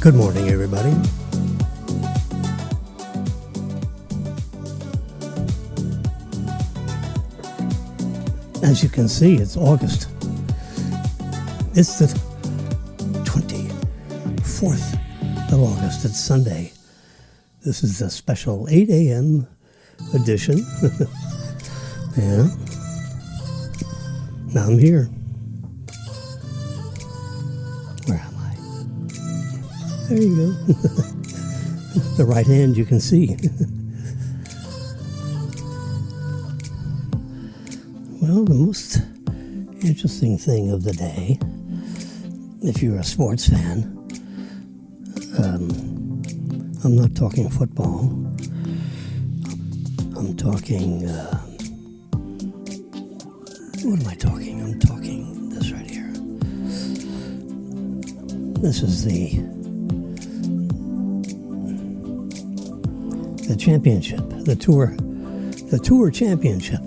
Good morning, everybody. As you can see, it's August. It's the 24th of August. It's Sunday. This is a special 8 a.m. edition. Yeah. Now I'm here. Where am I? There you go. The right hand you can see. Well, the most interesting thing of the day, if you're a sports fan, I'm not talking football. I'm talking, what am I talking? I'm talking this right here. This is the championship, the tour championship.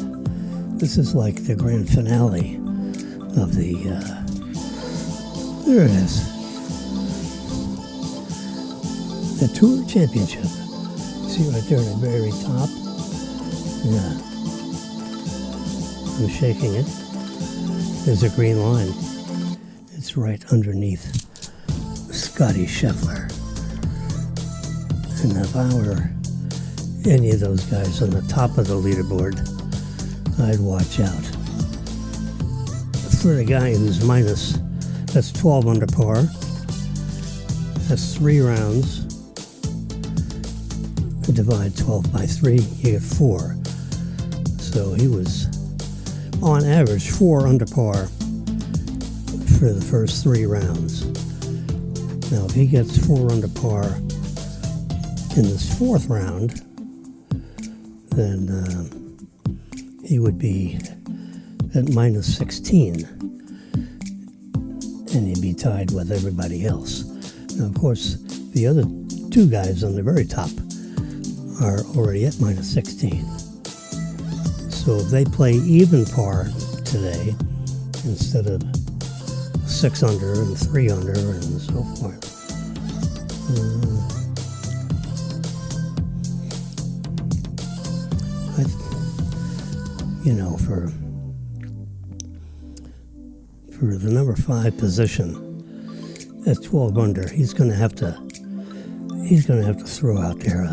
This is like the grand finale of the, there it is. The tour championship. See right there at the very top? Yeah. I'm shaking it. There's a green line. It's right underneath Scotty Scheffler. And if I were any of those guys on the top of the leaderboard, I'd watch out. For the guy who's minus, that's 12 under par. That's 3 rounds. I divide 12 by 3, you get 4. So he was, on average, 4 under par for the first 3 rounds. Now, if he gets 4 under par in this 4th round, then he would be at minus 16, and he'd be tied with everybody else. Now, of course, the other 2 guys on the very top are already at minus 16. So if they play even par today, instead of 6 under and 3 under and so forth, for the number 5 position at 12 under, he's going to have to throw out there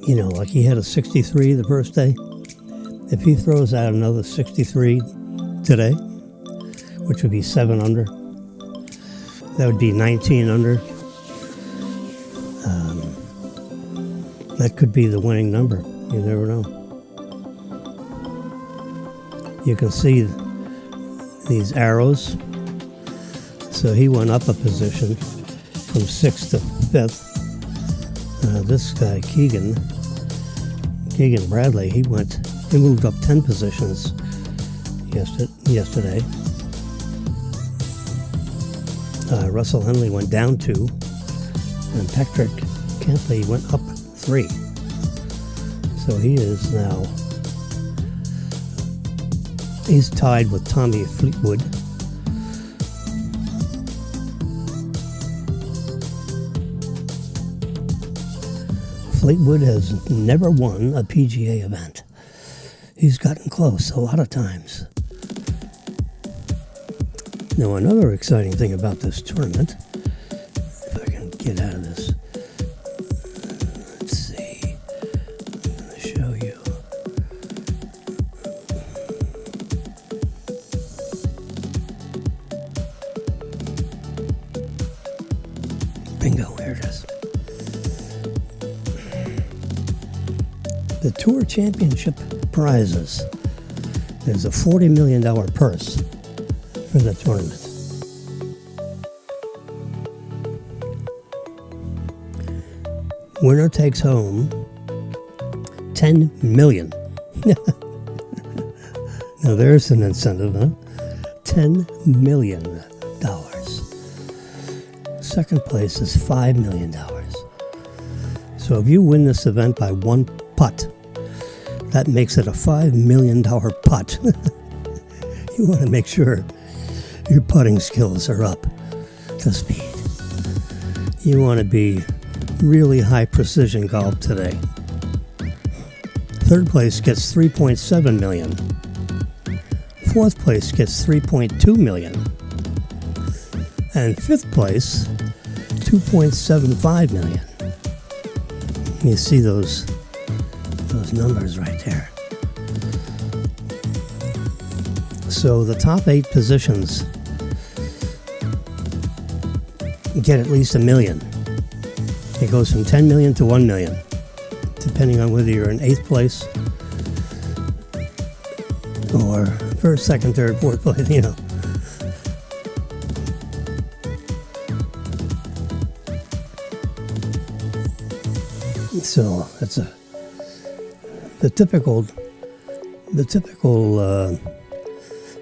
like he had a 63 the first day. If he throws out another 63 today, which would be 7 under, that would be 19 under. That could be the winning number. You never know. You can see these arrows. So he went up a position from 6th to 5th. This guy, Keegan Bradley, he moved up 10 positions yesterday. Russell Henley went down 2, and Patrick Cantley went up 3. So he is now, he's tied with Tommy Fleetwood. Fleetwood has never won a PGA event. He's gotten close a lot of times. Now, another exciting thing about this tournament, if I can get out of this, let's see, I'm going to show you. Bingo, here it is. The Tour Championship prizes. There's a $40 million purse for the tournament. Winner takes home $10 million. Now there's an incentive, huh? $10 million. Second place is $5 million. So if you win this event by 1 putt, that makes it a $5 million putt. You want to make sure your putting skills are up to speed. You want to be really high precision golf today. Third place gets $3.7 million. Fourth place gets $3.2 million. And fifth place, $2.75 million. You see those numbers right there. So the top 8 positions get at least $1 million. It goes from $10 million to $1 million, depending on whether you're in 8th place or first, second, third, fourth place, you know. So that's the typical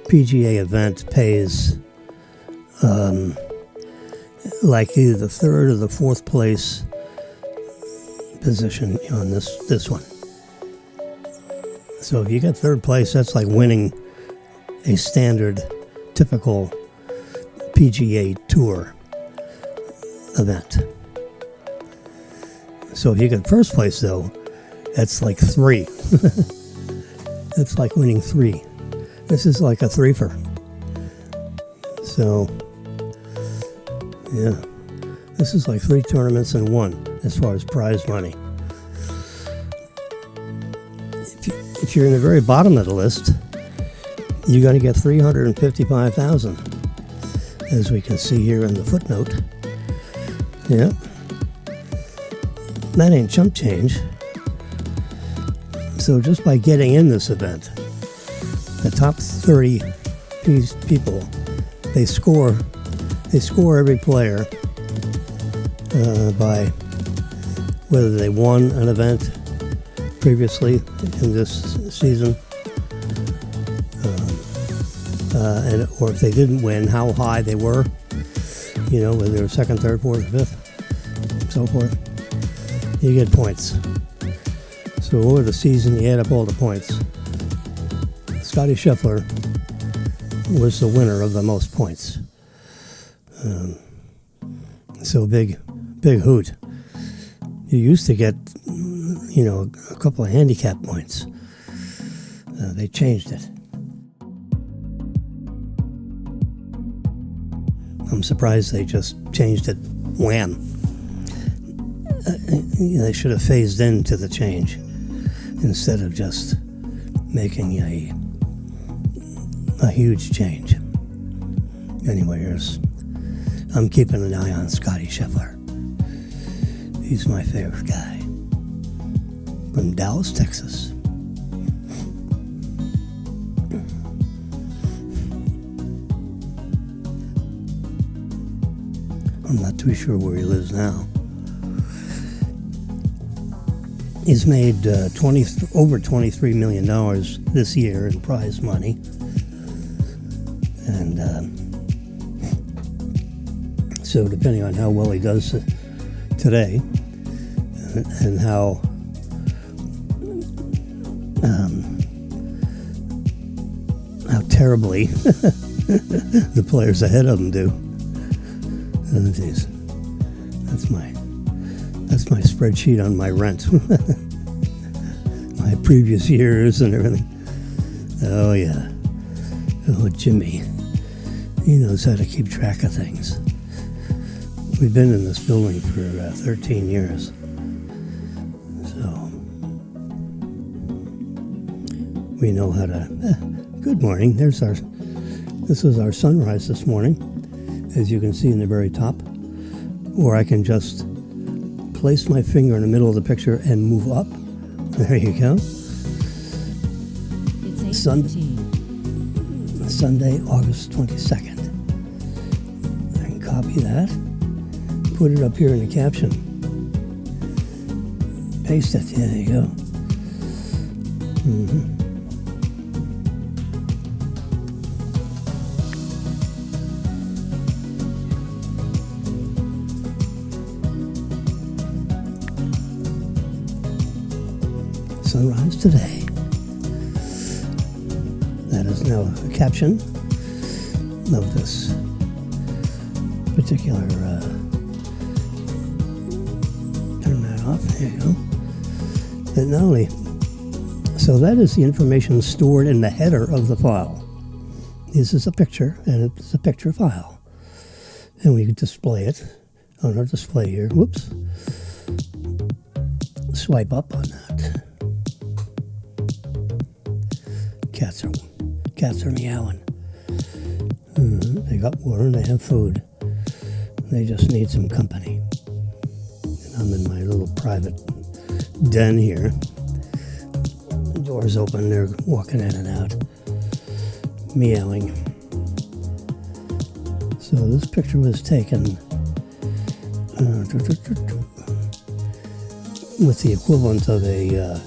PGA event pays like either the third or the fourth place position on this one. So if you get third place, that's like winning a standard, typical PGA Tour event. So if you get first place, though, that's like 3. That's like winning 3. This is like a threefer. So, yeah, this is like 3 tournaments in one as far as prize money. If you're in the very bottom of the list, you're going to get $355,000, as we can see here in the footnote. Yeah. That ain't chump change. So just by getting in this event, the top 30 people, they score every player by whether they won an event previously in this season, or if they didn't win, how high they were, you know, whether they were second, third, fourth, fifth, so forth. You get points. So over the season, you add up all the points. Scottie Scheffler was the winner of the most points. So big hoot. You used to get, you know, a couple of handicap points. They changed it. I'm surprised they just changed it wham. They should have phased into the change instead of just making a huge change. Anyway, I'm keeping an eye on Scottie Scheffler. He's my favorite guy from Dallas, Texas. I'm not too sure where he lives now. He's made over $23 million this year in prize money. And so depending on how well he does today and how terribly the players ahead of him do. Geez. That's my spreadsheet on my rent. My previous years and everything. Oh, yeah. Oh, Jimmy. He knows how to keep track of things. We've been in this building for 13 years. So, we know how to... good morning. This is our sunrise this morning, as you can see in the very top. Or I can just place my finger in the middle of the picture and move up. There you go. It's Sunday, August 22nd. I can copy that, put it up here in the caption. Paste it. There you go. Mm-hmm. Sunrise today. That is now a caption of this particular off. There you go. But not only, so that is the information stored in the header of the file. This is a picture, and it's a picture file. And we can display it on our display here. Whoops. Swipe up on that. Cats are meowing. They got water and they have food. They just need some company. And I'm in my little private den here. The door's open, they're walking in and out, meowing. So this picture was taken with the equivalent of a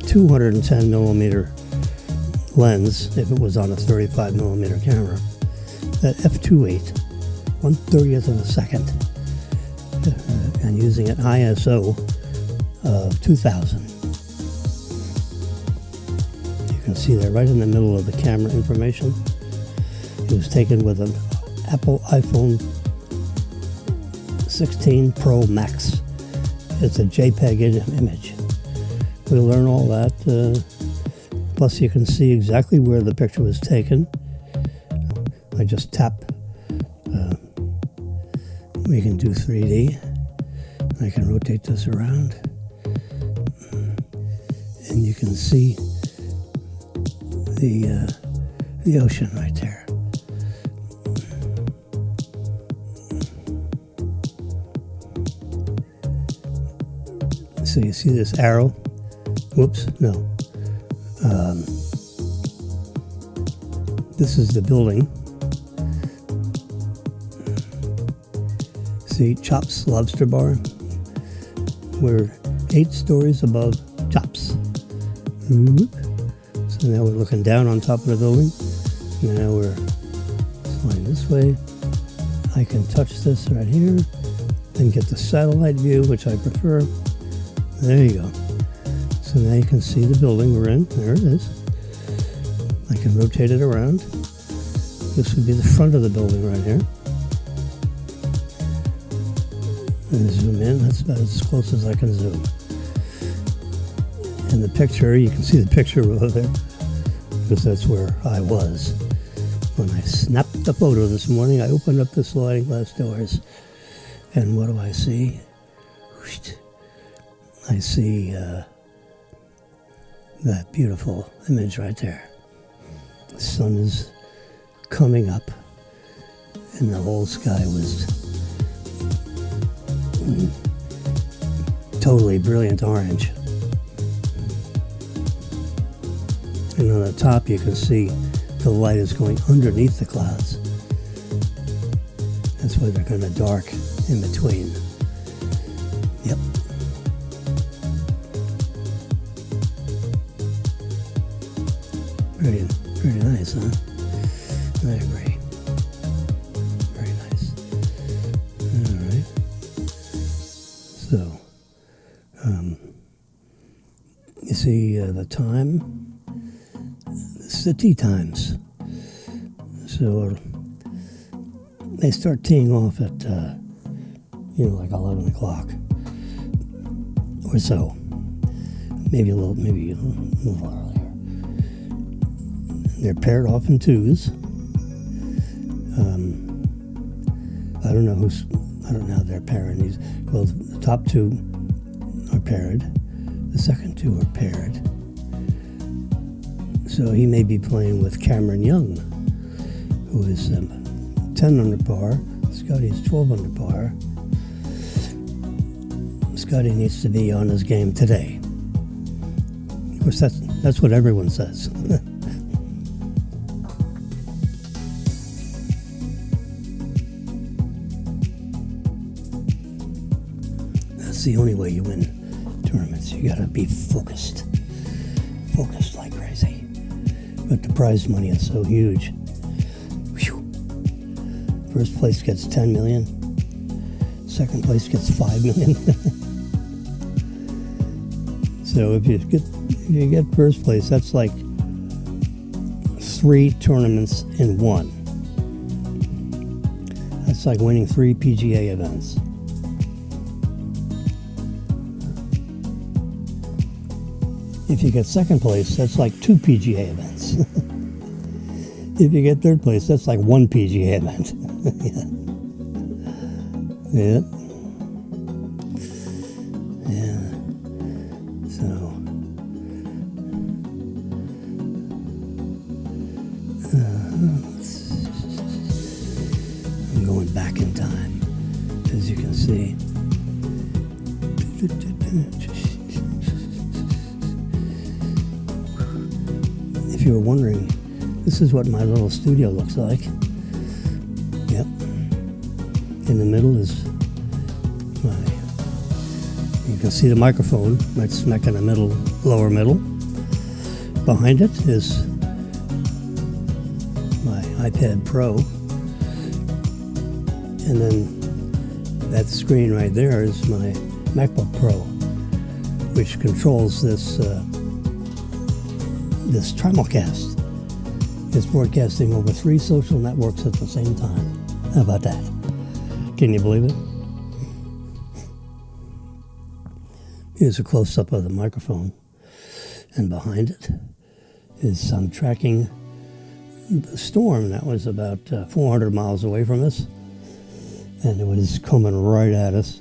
210 millimeter lens if it was on a 35 millimeter camera at f2.8, 1/30th of a second, and using an ISO of 2000. You can see that right in the middle of the camera information. It was taken with an Apple iPhone 16 Pro Max. It's a JPEG image. We'll learn all that. Plus you can see exactly where the picture was taken. I just tap. We can do 3D. I can rotate this around. And you can see the ocean right there. So you see this arrow? Whoops, no. This is the building. See, Chops Lobster Bar. We're 8 stories above Chops. So now we're looking down on top of the building. Now we're flying this way. I can touch this right here and get the satellite view, which I prefer. There you go. So now you can see the building we're in. There it is. I can rotate it around. This would be the front of the building right here. And zoom in. That's about as close as I can zoom. And the picture, you can see the picture over there, because that's where I was. When I snapped the photo this morning, I opened up the sliding glass doors. And what do I see? I see that beautiful image right there. The sun is coming up, and the whole sky was totally brilliant orange. And on the top you can see the light is going underneath the clouds. That's why they're kind of dark in between. Yep. Pretty nice, huh? I agree. Very nice. All right. So, you see the time. This is the tea times. So they start teeing off at like 11 o'clock or so. Maybe a little earlier. They're paired off in twos. I don't know how they're pairing these. Well, the top two are paired. The second two are paired. So he may be playing with Cameron Young, who is 10 under par. Scotty's 12 under par. Scotty needs to be on his game today. Of course, that's what everyone says. That's the only way you win tournaments. You gotta be focused like crazy. But the prize money is so huge. Whew. First place gets 10 million. Second place gets 5 million. So if you get first place, that's like 3 tournaments in one. That's like winning 3 PGA events. If you get second place, that's like 2 PGA events. If you get third place, that's like 1 PGA event. Yeah. Yeah. So, I'm going back in time, as you can see. If you were wondering, this is what my little studio looks like. Yep. In the middle is you can see the microphone right smack in the middle, lower middle. Behind it is my iPad Pro. And then that screen right there is my MacBook Pro, which controls this Simulcast. It's broadcasting over 3 social networks at the same time. How about that? Can you believe it? Here's a close-up of the microphone. And behind it is I'm tracking the storm that was about 400 miles away from us. And it was coming right at us.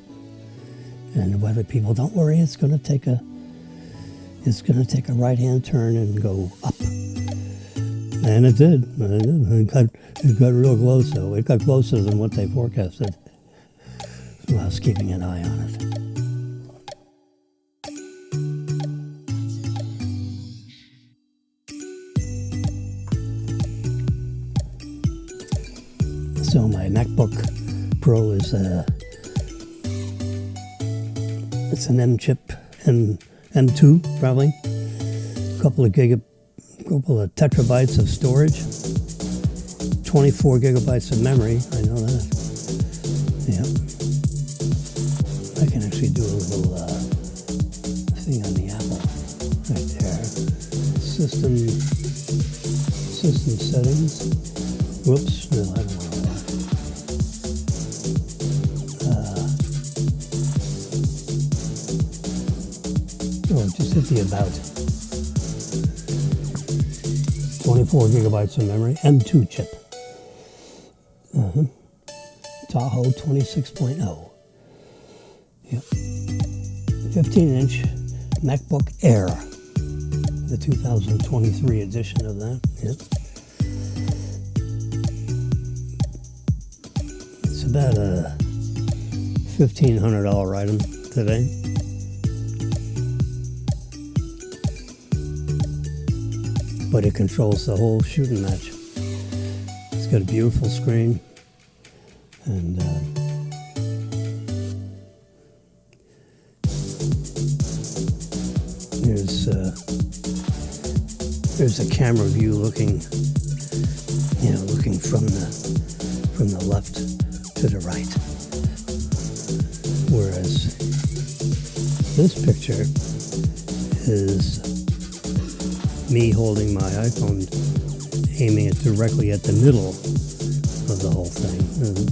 And the weather people, don't worry, it's going to take a right-hand turn and go up. And it did. It got real close, though. It got closer than what they forecasted. So I was keeping an eye on it. So my MacBook Pro is it's an M chip, M2 probably. Couple of terabytes of storage, 24 gigabytes of memory. I know that. Yeah, I can actually do a little thing on the Apple right there. System settings. Whoops, no, I don't want that. Just hit the about. 24 gigabytes of memory, M2 chip. Tahoe 26.0. Yep. 15-inch MacBook Air. The 2023 edition of that. Yep. It's about a $1,500 item today. But it controls the whole shooting match. It's got a beautiful screen, and there's a camera view looking from the left to the right, whereas this picture is me holding my iPhone, aiming it directly at the middle of the whole thing.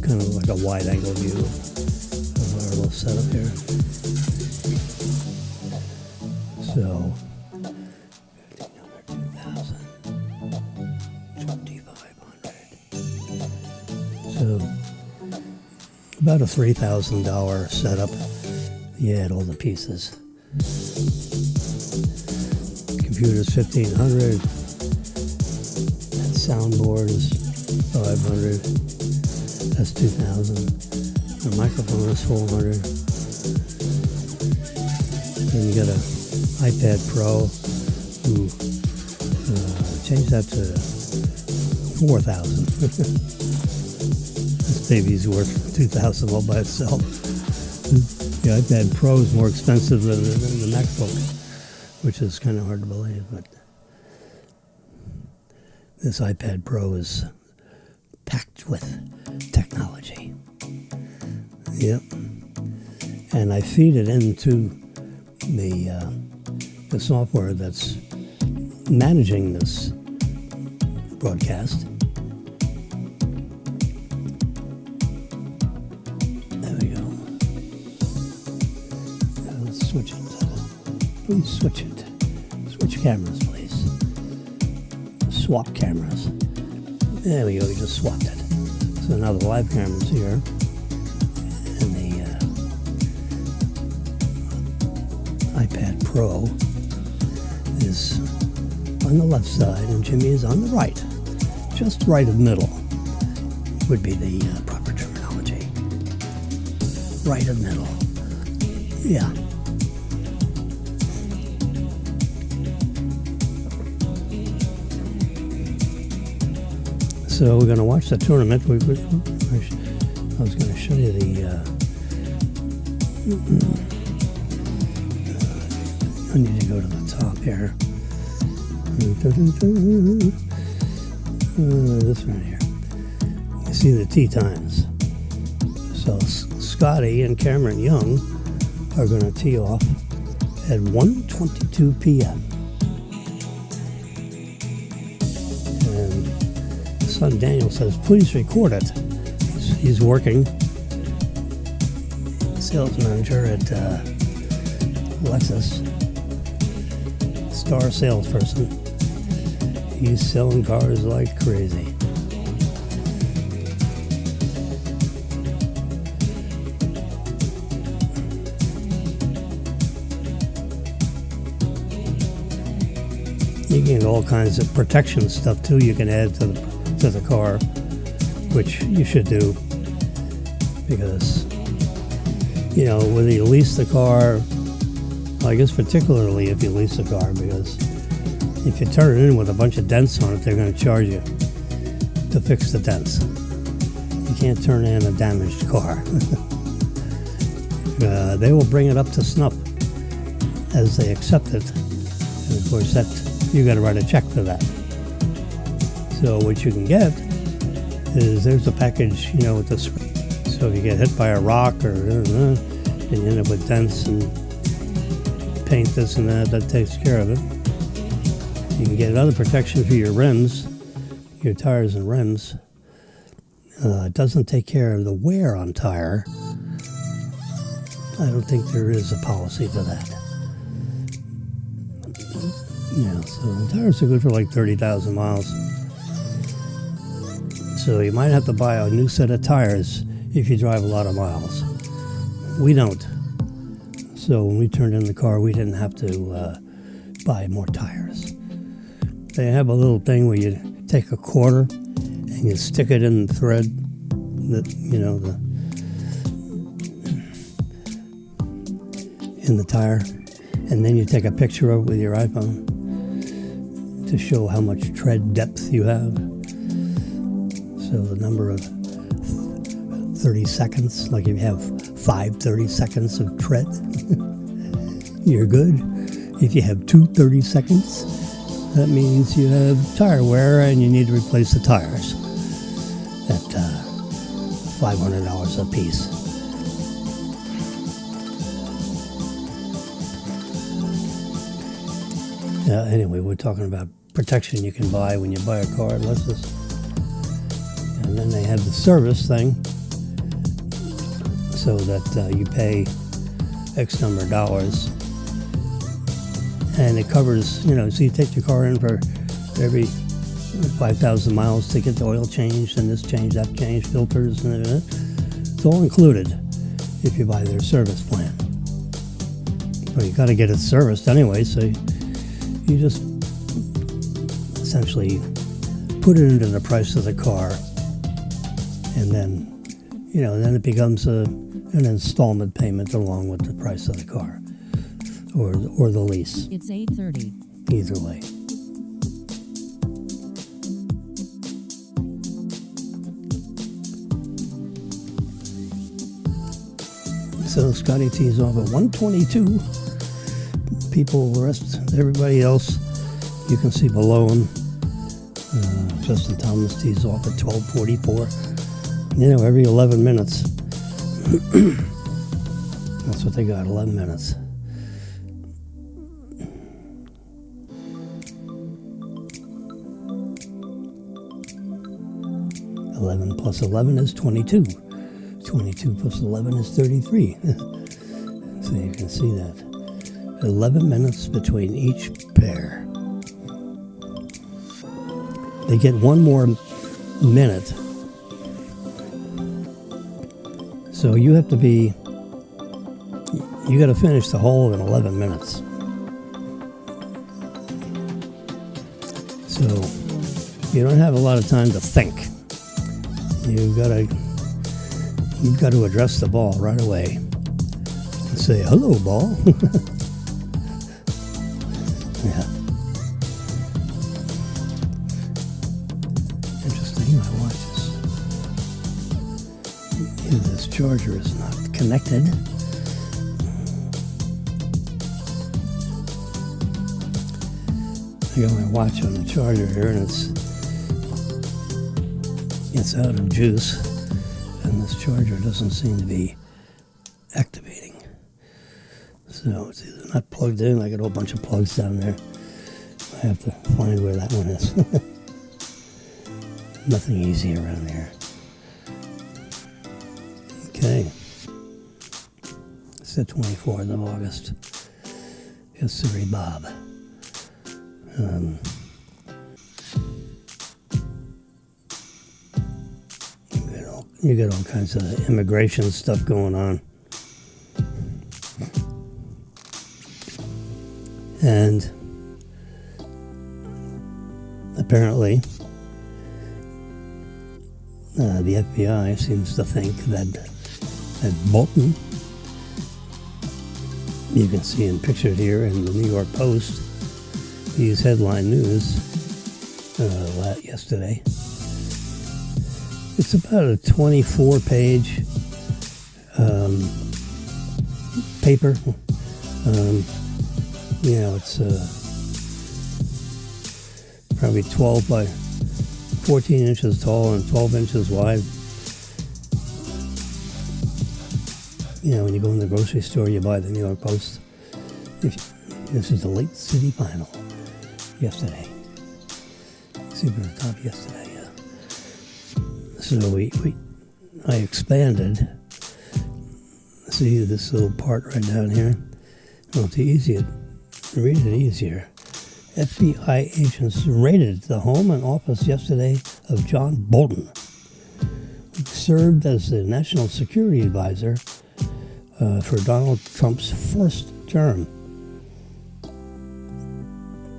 Kind of like a wide-angle view of our little setup here. So, 2,000, 2,500. So, about a $3,000 setup. You add all the pieces. Computer's $1,500. That soundboard is $500. That's $2,000. The microphone is $400. Then you got an iPad Pro. Ooh, change that to $4,000. This baby's worth $2,000 all by itself. The iPad Pro is more expensive than the MacBook, which is kind of hard to believe, but this iPad Pro is packed with technology. Yep. And I feed it into the software that's managing this broadcast. There we go. Now let's switch it. Please switch it. cameras, please. Swap cameras. There we go, we just swapped it. So now the live camera's here. And the iPad Pro is on the left side and Jimmy is on the right. Just right of middle would be the proper terminology. Right of middle. Yeah. So we're going to watch the tournament. I was going to show you the... I need to go to the top here. This one here. You see the tee times. So Scotty and Cameron Young are going to tee off at 1:22 p.m. And son Daniel says, please record it. He's working. Sales manager at Lexus. Star salesperson. He's selling cars like crazy. You can get all kinds of protection stuff too you can add to the car, which you should do, because whether you lease the car, I guess particularly if you lease a car, because if you turn it in with a bunch of dents on it, they're going to charge you to fix the dents. You can't turn in a damaged car. They will bring it up to snuff as they accept it, and of course you got to write a check for that. So what you can get is there's a package, with the screen. So if you get hit by a rock or and you end up with dents and paint this and that takes care of it. You can get another protection for your rims, your tires and rims. It doesn't take care of the wear on tire. I don't think there is a policy for that. So the tires are good for like 30,000 miles. So you might have to buy a new set of tires if you drive a lot of miles. We don't. So when we turned in the car, we didn't have to buy more tires. They have a little thing where you take a quarter and you stick it in the thread, in the tire, and then you take a picture of it with your iPhone to show how much tread depth you have. So the number of 30 seconds, like if you have 30 seconds of tread, you're good. If you have 30 seconds, that means you have tire wear and you need to replace the tires at $500 a piece. Anyway, we're talking about protection you can buy when you buy a car at Lexus. And then they have the service thing, so that you pay X number of dollars. And it covers, so you take your car in for every 5,000 miles to get the oil changed and this change, that change, filters, and it's all included if you buy their service plan. But you got to get it serviced anyway, so you just essentially put it into the price of the car, and then, then it becomes an installment payment along with the price of the car, or the lease. It's 8:30. Either way. So Scotty tees off at 1:22. Everybody else, you can see below him. Justin Thomas tees off at 12:44. Every 11 minutes. That's what they got, 11 minutes. +11 plus 11 is 22. 22 plus 11 is 33. So you can see that. 11 minutes between each pair. They get one more minute. So you got to finish the hole in 11 minutes. So you don't have a lot of time to think. You've got to address the ball right away and say, "Hello, ball." Yeah. Interesting. My watch this charger is not connected. I got my watch on the charger here, and it's out of juice, and this charger doesn't seem to be activating. So it's either not plugged in. I got a whole bunch of plugs down there. I have to find where that one is. Nothing easy around here. Okay. It's the 24th of August. History Bob. You get all kinds of immigration stuff going on. And apparently, the FBI seems to think that Bolton, you can see him pictured here in the New York Post, he's headline news yesterday. It's about a 24-page paper. It's probably 12 by 14 inches tall and 12 inches wide. When you go in the grocery store, you buy the New York Post. This is the late city final yesterday. Super top yesterday, yeah. So I expanded. See this little part right down here? Well, to read it easier. FBI agents raided the home and office yesterday of John Bolton, who served as the National Security Advisor for Donald Trump's first term.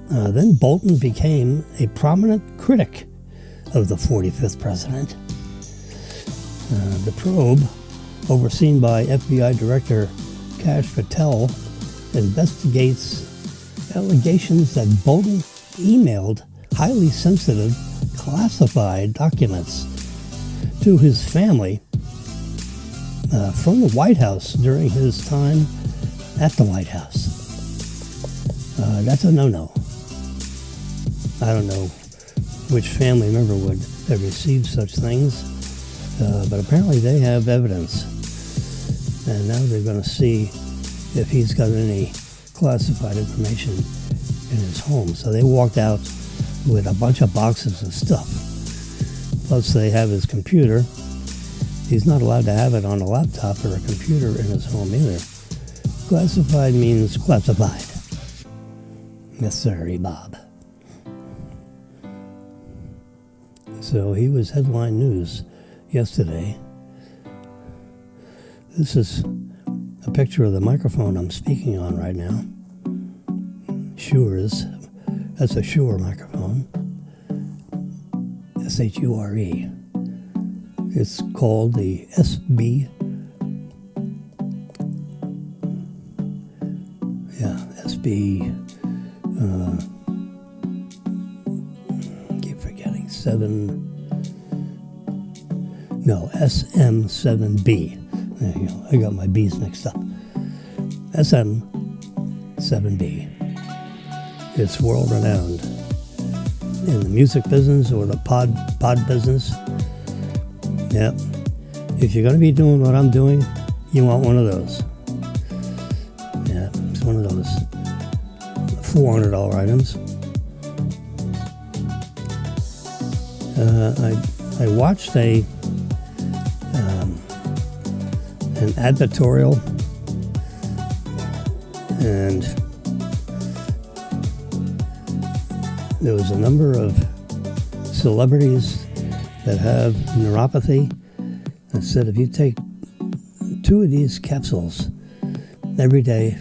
Then Bolton became a prominent critic of the 45th president. The probe, overseen by FBI Director Kash Patel, investigates allegations that Bolton emailed highly sensitive, classified documents to his family from the White House during his time at the White House. That's a no-no. I don't know which family member would have received such things, but apparently they have evidence. And now they're going to see if he's got any classified information in his home. So they walked out with a bunch of boxes of stuff. Plus they have his computer. He's not allowed to have it on a laptop or a computer in his home either. Classified means classified. Yes, sir, Bob. So he was headline news yesterday. This is a picture of the microphone I'm speaking on right now. Shure's. That's a Shure microphone. S-H-U-R-E. It's called the SB. SB. Keep forgetting. SM7B. There you go. I got my B's mixed up. SM7B. It's world renowned in the music business or the pod business. Yep. If you're going to be doing what I'm doing, you want one of those. Yeah, it's one of those $400 items. I watched an advertorial, and there was a number of celebrities that have neuropathy. I said, if you take 2 of these capsules every day,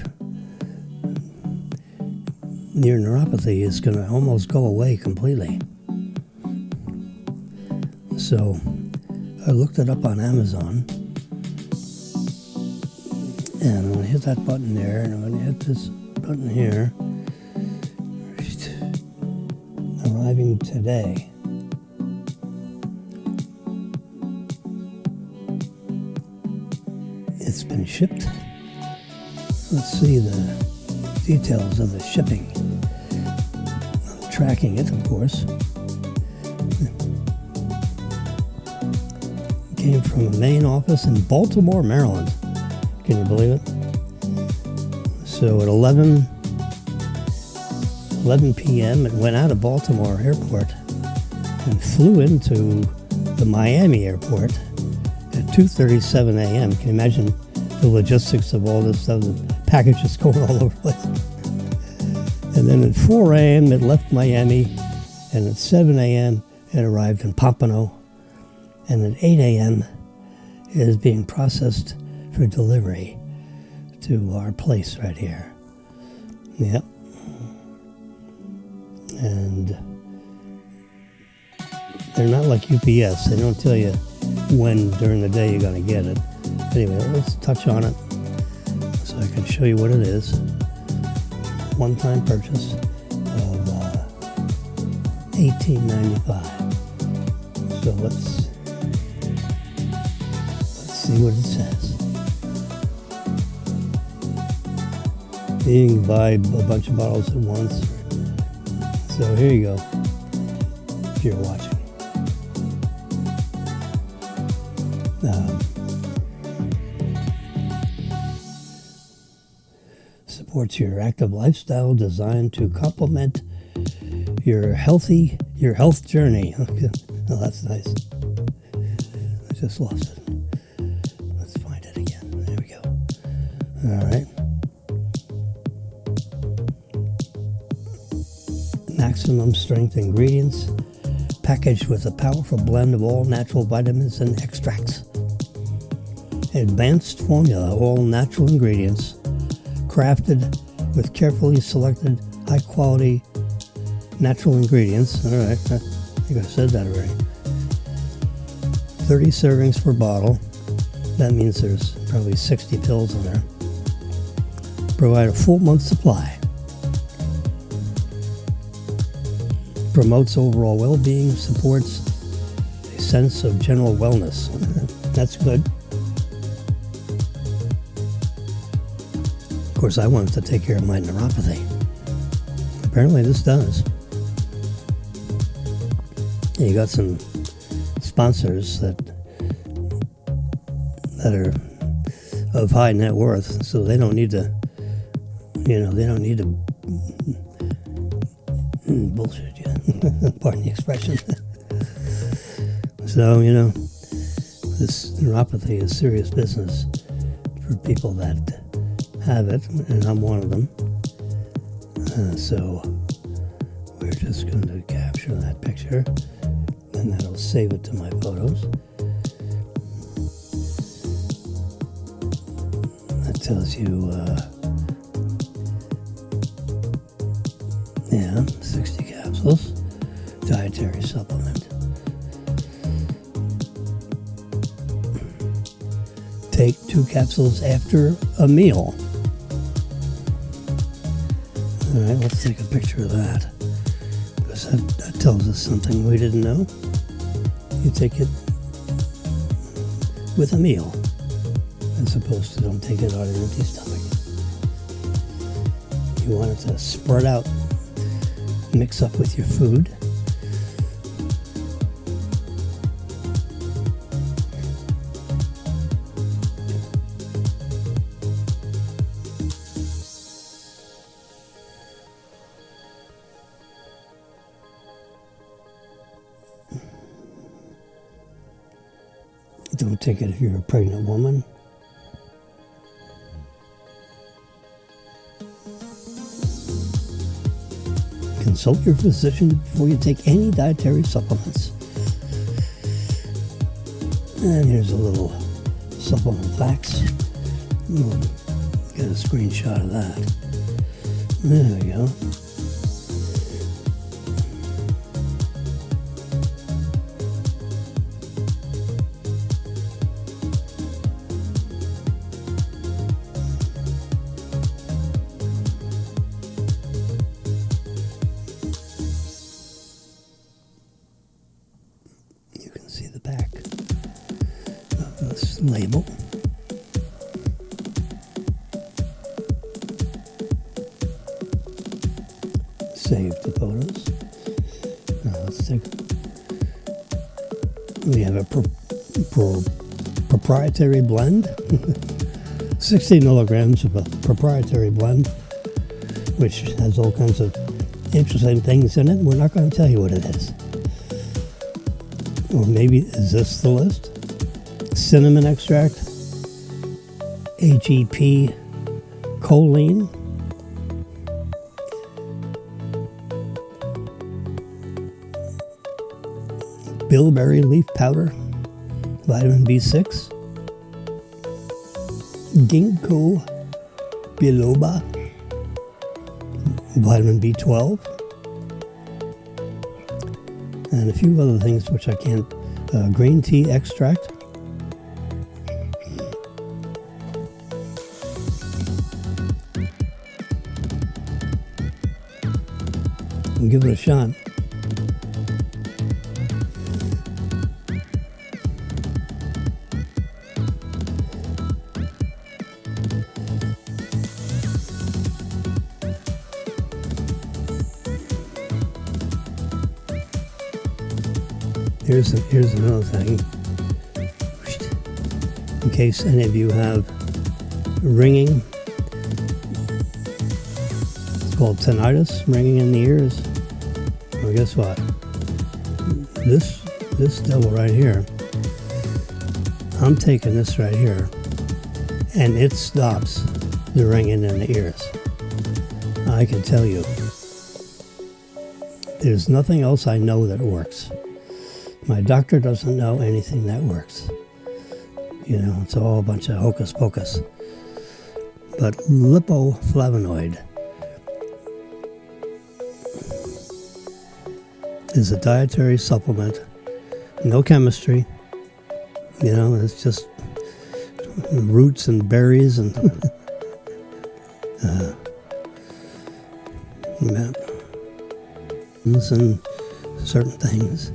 your neuropathy is going to almost go away completely. So I looked it up on Amazon, and I'm going to hit that button there, and I'm going to hit this button here. Arriving today. It's been shipped. Let's see the details of the shipping. I'm tracking it, of course. It came from a main office in Baltimore, Maryland. Can you believe it? So at 11 p.m. it went out of Baltimore Airport and flew into the Miami Airport at 2:37 a.m. Can you imagine the logistics of all this stuff? The packages going all over the place. And then at 4 a.m. it left Miami, and at 7 a.m. it arrived in Pompano, and at 8 a.m. it is being processed for delivery to our place right here. Yep. And they're not like UPS. They don't tell you when during the day you're going to get it. Anyway, let's touch on it so I can show you what it is. One-time purchase of $18.95. So let's see what it says. You can buy a bunch of bottles at once. So here you go, if you're watching. Supports your active lifestyle designed to complement your health journey. Oh, that's nice. I just lost it. Let's find it again. There we go. All right. Maximum strength ingredients, packaged with a powerful blend of all natural vitamins and extracts. Advanced formula, all natural ingredients, crafted with carefully selected, high-quality natural ingredients. All right, I think I said that already. 30 servings per bottle. That means there's probably 60 pills in there. Provide a full month supply. Promotes overall well-being, supports a sense of general wellness. That's good. Of course, I wanted to take care of my neuropathy. Apparently this does. You got some sponsors that are of high net worth, so they don't need to, bullshit you. Pardon the expression. So, this neuropathy is serious business for people that have it, and I'm one of them. So we're just going to capture that picture, and that'll save it to my photos. That tells you, 60 capsules, dietary supplement. Take 2 capsules after a meal. All right, let's take a picture of that, because that tells us something we didn't know. You take it with a meal, as opposed to don't take it on an empty stomach. You want it to spread out, mix up with your food. Don't take it if you're a pregnant woman. Consult your physician before you take any dietary supplements. And here's a little supplement facts. Get a screenshot of that. There we go. You can see the back of this label. Save the photos. Now let's take. We have a proprietary blend, 60 milligrams of a proprietary blend, which has all kinds of interesting things in it. We're not going to tell you what it is. Or maybe is this the list? Cinnamon extract, HEP choline, bilberry leaf powder, vitamin B6, ginkgo biloba, vitamin B12, and a few other things which I can't. Green tea extract, and give it a shot. Here's another thing. In case any of you have ringing, it's called tinnitus, ringing in the ears. Well, guess what? This devil right here, I'm taking this right here, and it stops the ringing in the ears. I can tell you, there's nothing else I know that works. My doctor doesn't know anything that works. You know, it's all a bunch of hocus pocus. But lipoflavonoid is a dietary supplement. No chemistry. You know, it's just roots and berries and and certain things.